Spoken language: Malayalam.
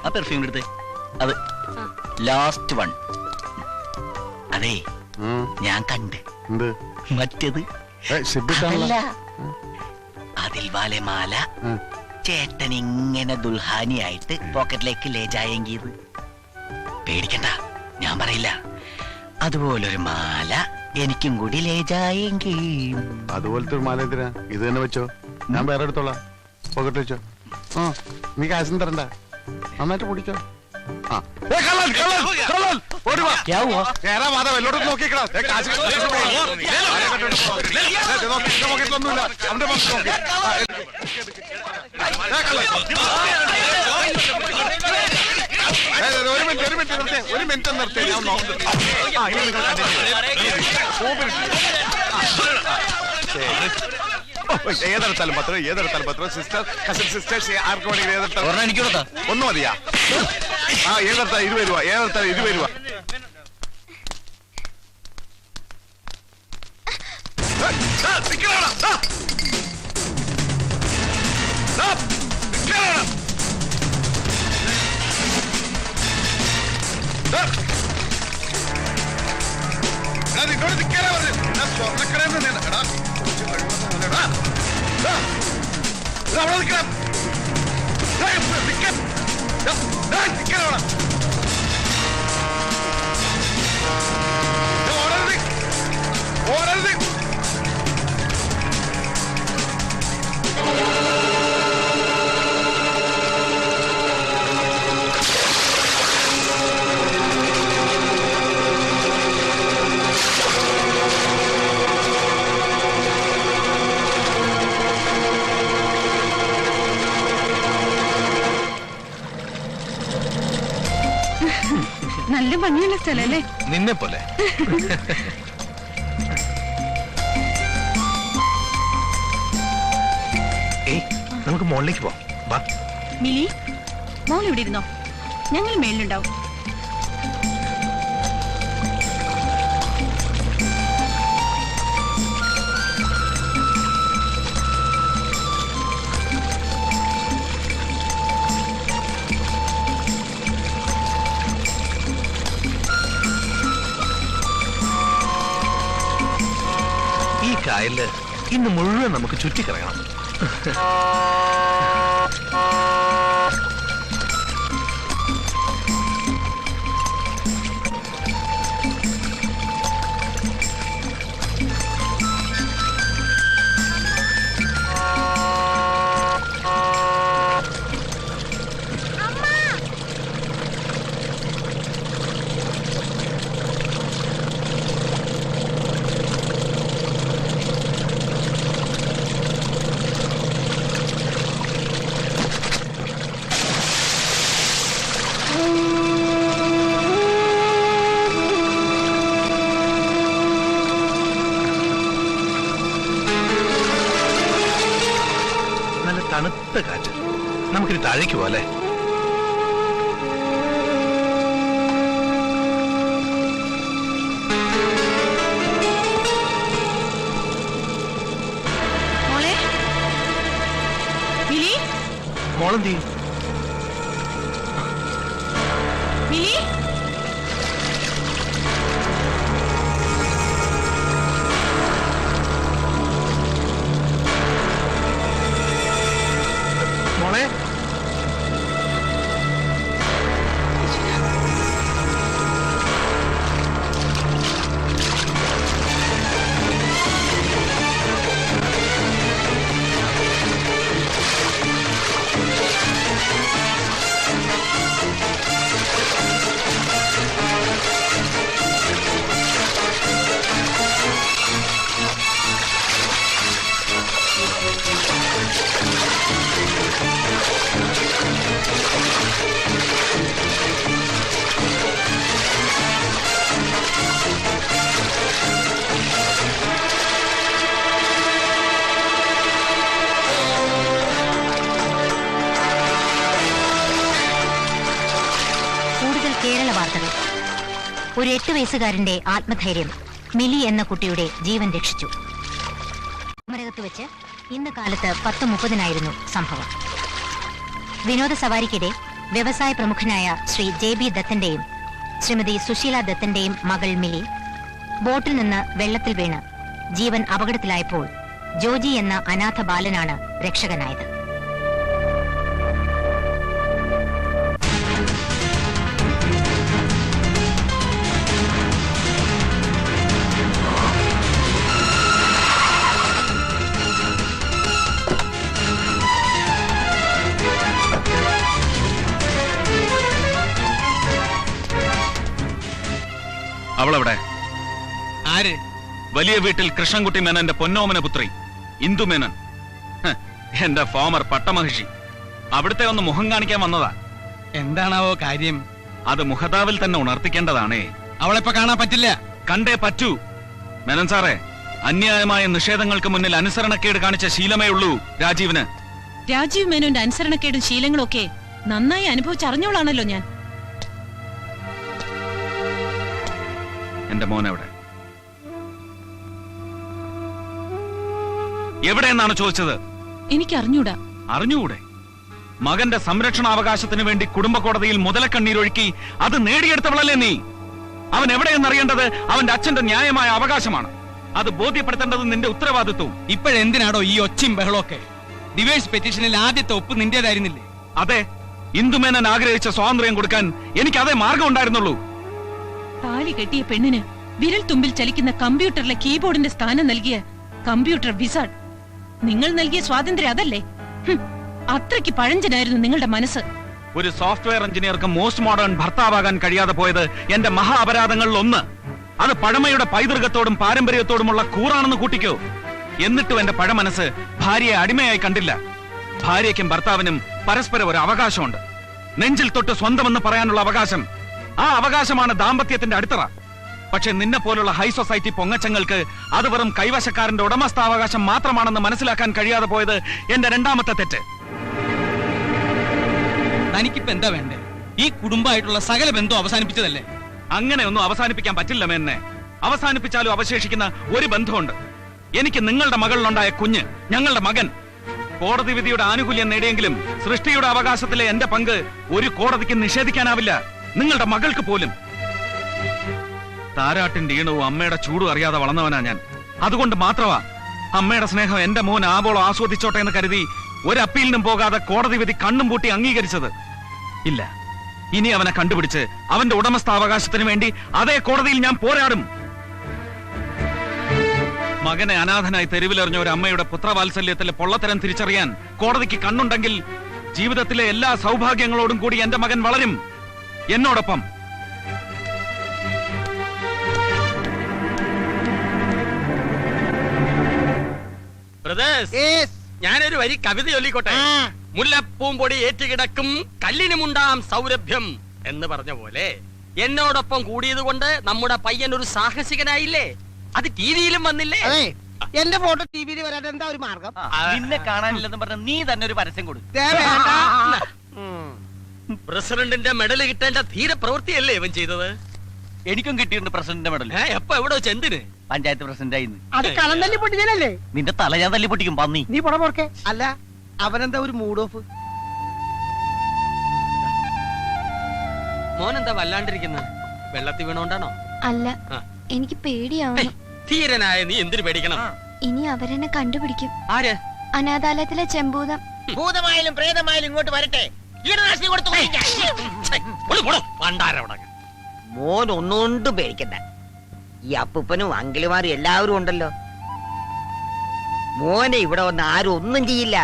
ആ പെർഫ്യൂം എടുത്ത് അത് ലാസ്റ്റ് വൺ. അതെ ഞാൻ കണ്ട് മറ്റേത് അതിൽ വാലെ മാല ചേട്ടൻ ഇങ്ങനെ ദുൽഹാനിയായിട്ട് പോക്കറ്റിലേക്ക് ലേജായെങ്കിയത്. പേടിക്കണ്ട, ഞാൻ പറയില്ല. അതുപോലൊരു മാല എനിക്കും കൂടി ലേജായെങ്കിൽ. അതുപോലത്തെ ഒരു മാല എന്തിനാ? ഇത് തന്നെ വെച്ചോ, ഞാൻ വേറെ എടുത്തോളാം. പോക്കറ്റ് വെച്ചോ. നീ കാശും തരണ്ട, നന്നായിട്ട് പിടിച്ചോ. ഒരു മിനിറ്റ് നിർത്തി. ഏതെടുത്താലും പത്രം, ഏതെടുത്താലും പത്രം. സിസ്റ്റർ, കസിൻ സിസ്റ്റേഴ്സ് ആർക്ക് വേണമെങ്കിൽ ഏതെടുത്താലും. എനിക്കോട്ടാ ഒന്ന് മതിയാ? ഏതെടുത്താ 20 രൂപ, ഏതെടുത്താ 20 രൂപ. നിന്നോട് നിൽക്കാനാ പറഞ്ഞു. ഞാൻ സ്വർണ്ണക്കടയിൽ നിന്ന് എടാ അവിടെ നിൽക്കണം. ഓടരുത്. നല്ല ഭംഗിയുള്ള സ്ഥലല്ലേ? നിന്നെ പോലെ. നമുക്ക് മുകളിലേക്ക് പോവാം. മിലി, മോൾ ഇവിടെ ഇരുന്നോ, ഞങ്ങൾ മേളിലുണ്ടാവും. ഈ കായലില് ഇന്ന് മുഴുവൻ നമുക്ക് ചുറ്റിക്കറങ്ങണം. തണുത്ത കാറ്റ്. നമുക്കിത് താഴേക്ക് പോലെ. മോളെന്തി? മോളെ കേരള വാർത്തകൾ. ഒരു 8 വയസ്സുകാരന്റെ ആത്മധൈര്യം മിലി എന്ന കുട്ടിയുടെ ജീവൻ രക്ഷിച്ചു. മരകത്ത് വെച്ച് ഇന്ന് കാലത്ത് 10:30 സംഭവം. വിനോദസവാരിക്കിടെ വ്യവസായ പ്രമുഖനായ ശ്രീ JB ദത്തന്റെയും ശ്രീമതി സുശീല ദത്തന്റെയും മകൾ മിലി ബോട്ടിൽ നിന്ന് വെള്ളത്തിൽ വീണ് ജീവൻ അപകടത്തിലായപ്പോൾ ജോജി എന്ന അനാഥ ബാലനാണ് രക്ഷകനായത്. അവളെവിടെ? ആര്? വലിയ വീട്ടിൽ കൃഷ്ണൻകുട്ടി മേനന്റെ പൊന്നോമന പുത്രി ഇന്ദു മേനൻ. എന്റെ ഫോമർ പട്ടമഹിഷി. അവിടുത്തെ ഒന്ന് മുഖം കാണിക്കാൻ വന്നതാ. എന്താണാവോ കാര്യം? അത് മുഖതാവിൽ തന്നെ ഉണർത്തിക്കേണ്ടതാണേ. അവളെപ്പോ കാണാൻ പറ്റില്ല. കണ്ടേ പറ്റൂ. മേനൻ സാറേ, അന്യായമായ നിഷേധങ്ങൾക്ക് മുന്നിൽ അനുസരണക്കേട് കാണിച്ച ശീലമേ ഉള്ളൂ രാജീവിന്. രാജീവ് മേനോന്റെ അനുസരണക്കേടും ശീലങ്ങളും ഒക്കെ നന്നായി അനുഭവിച്ചറിഞ്ഞോളാണല്ലോ ഞാൻ. എന്റെ മോൻ എവിടെ? എവിടെയെന്നാണ് ചോദിച്ചത്? എനിക്ക് അറിഞ്ഞൂടാ. അറിഞ്ഞുകൂടെ? മകന്റെ സംരക്ഷണാവകാശത്തിന് വേണ്ടി കുടുംബ കോടതിയിൽ മുതലക്കണ്ണീരൊഴുക്കി അത് നേടിയെടുത്തവളല്ലേ നീ? അവൻ എവിടെയെന്നറിയേണ്ടത് അവന്റെ അച്ഛന്റെ ന്യായമായ അവകാശമാണ്. അത് ബോധ്യപ്പെടുത്തേണ്ടത് നിന്റെ ഉത്തരവാദിത്വവും. ഇപ്പോഴെന്തിനാടോ ഈ ഒച്ചയും ബഹളമൊക്കെ? ഡിവോഴ്സ് പെറ്റീഷനിൽ ആദ്യത്തെ ഒപ്പ് നിന്റേതായിരുന്നില്ലേ? അതെ, ഇന്ദുമേനൻ ആഗ്രഹിച്ച സ്വാതന്ത്ര്യം കൊടുക്കാൻ എനിക്ക് അതേ മാർഗം ഉണ്ടായിരുന്നുള്ളൂ. താലി കെട്ടിയ പെണ്ണിന് വിരൽ തുമ്പിൽ ചലിക്കുന്ന കമ്പ്യൂട്ടറിലെ കീബോർഡിന്റെ സ്ഥാനം നൽകിയ കമ്പ്യൂട്ടർ വിസാർഡ്. നിങ്ങൾ നൽകിയ സ്വാതന്ത്ര്യം അതല്ലേ? അത്രയ്ക്ക് പഴഞ്ചനായിരുന്നു നിങ്ങളുടെ മനസ്സ്. ഒരു സോഫ്റ്റ്വെയർ എഞ്ചിനീയർക്ക് മോസ്റ്റ് മോഡേൺ ഭർത്താവാകാൻ കഴിയാതെ പോയത് എന്റെ മഹാ അപരാധങ്ങളിൽ ഒന്ന്. അത് പഴമയുടെ പൈതൃകത്തോടും പാരമ്പര്യത്തോടുമുള്ള കൂറാണെന്ന് കൂട്ടിക്കോ. എന്നിട്ടും എന്റെ പഴമനസ് ഭാര്യയെ അടിമയായി കണ്ടില്ല. ഭാര്യയ്ക്കും ഭർത്താവിനും പരസ്പരം ഒരു അവകാശമുണ്ട്. നെഞ്ചിൽ തൊട്ട് സ്വന്തമെന്ന് പറയാനുള്ള അവകാശം. ആ അവകാശമാണ് ദാമ്പത്യത്തിന്റെ അടിത്തറ. പക്ഷെ നിന്നെ പോലുള്ള ഹൈ സൊസൈറ്റി പൊങ്ങച്ചങ്ങൾക്ക് അത് വെറും കൈവശക്കാരന്റെ ഉടമസ്ഥാവകാശം മാത്രമാണെന്ന് മനസ്സിലാക്കാൻ കഴിയാതെ പോയത് എന്റെ രണ്ടാമത്തെ തെറ്റ്. തനിക്കിപ്പോ എന്താ വേണ്ടേ? ഈ കുടുംബമായിട്ടുള്ള സകല ബന്ധവും അവസാനിപ്പിച്ചതല്ലേ? അങ്ങനെയൊന്നും അവസാനിപ്പിക്കാൻ പറ്റില്ല മേന്നെ. അവസാനിപ്പിച്ചാലും അവശേഷിക്കുന്ന ഒരു ബന്ധമുണ്ട്. എനിക്ക് നിങ്ങളുടെ മകളിലുണ്ടായ കുഞ്ഞ്, ഞങ്ങളുടെ മകൻ. കോടതി വിധിയുടെ ആനുകൂല്യം നേടിയെങ്കിലും സൃഷ്ടിയുടെ അവകാശത്തിലെ എന്റെ പങ്ക് ഒരു കോടതിക്ക് നിഷേധിക്കാനാവില്ല, നിങ്ങളുടെ മകൾക്ക് പോലും. താരാട്ടിന്റെ ഈണവും അമ്മയുടെ ചൂടും അറിയാതെ വളർന്നവനാ ഞാൻ. അതുകൊണ്ട് മാത്രമാ അമ്മയുടെ സ്നേഹം എന്റെ മോൻ ആവോളം ആസ്വദിച്ചോട്ടെ എന്ന് കരുതി ഒരു അപ്പീലിനും പോകാതെ കോടതി വിധി കണ്ണും പൂട്ടി അംഗീകരിച്ചത്. ഇല്ല, ഇനി അവനെ കണ്ടുപിടിച്ച് അവന്റെ ഉടമസ്ഥാവകാശത്തിന് വേണ്ടി അതേ കോടതിയിൽ ഞാൻ പോരാടും. മകനെ അനാഥനായി തെരുവിലെറിഞ്ഞ ഒരു അമ്മയുടെ പുത്രവാത്സല്യത്തിലെ പൊള്ളത്തരം തിരിച്ചറിയാൻ കോടതിക്ക് കണ്ണുണ്ടെങ്കിൽ ജീവിതത്തിലെ എല്ലാ സൗഭാഗ്യങ്ങളോടും കൂടി എന്റെ മകൻ വളരും എന്നോടൊപ്പം. ഞാനൊരു വരി കവിത ചൊല്ലിക്കോട്ടെ. മുല്ലപ്പൂമ്പൊടി ഏറ്റുകിടക്കും കല്ലിനുമുണ്ടാം സൗരഭ്യം എന്ന് പറഞ്ഞ പോലെ എന്നോടൊപ്പം കൂടിയത് കൊണ്ട് നമ്മുടെ പയ്യൻ ഒരു സാഹസികനായില്ലേ? അത് ടിവിയിലും വന്നില്ലേ? എന്റെ ഫോട്ടോ ടിവിയിൽ വരാൻ എന്താ ഒരു മാർഗം? നിന്നെ കാണാനില്ലെന്ന് പറഞ്ഞ നീ തന്നെ ഒരു പരസ്യം കൊടു. പ്രസിഡന്റിന്റെ മെഡൽ കിട്ടേണ്ട ധീര പ്രവൃത്തിയല്ലേ ഇവൻ ചെയ്തത്? എനിക്കും കിട്ടിയിട്ടുണ്ട് പ്രസിഡന്റിന്റെ മെഡൽ. എപ്പോ എവിടെ വെച്ച് എന്തിന്? പഞ്ചായത്ത് പ്രസിഡന്റായി. അത് കളം തല്ലി പൊട്ടിച്ചല്ലേ? നിന്റെ തല ഞാൻ തല്ലി പൊട്ടിക്കും പന്നി. നീ പുറ പോർക്കെ. അല്ല, അവനെന്താ ഒരു മൂഡ് ഓഫ്? മോനെന്താ വല്ലാണ്ടിരിക്കുന്നത്? വെള്ളത്തിൽ വീണോണ്ടാണോ? അല്ല, എനിക്ക് പേടിയാവുന്നു. ധീരനായ നീ എന്തിനു പേടിക്കണം? ഇനി അവരെന്നെ കണ്ടുപിടിക്കും. ആര്? അനാഥാലയത്തിലെ ചെമ്പൂതം. ഭൂതമായാലും പ്രേതമായാലും ഇങ്ങോട്ട് വരട്ടെ. മോൻ ഒന്നുകൊണ്ടും പേടിക്കണ്ട. ഈ അപ്പൂപ്പനും അങ്കിളുമാരും എല്ലാവരും ഉണ്ടല്ലോ. മോനെ ഇവിടെ വന്ന് ആരും ഒന്നും ചെയ്യില്ല.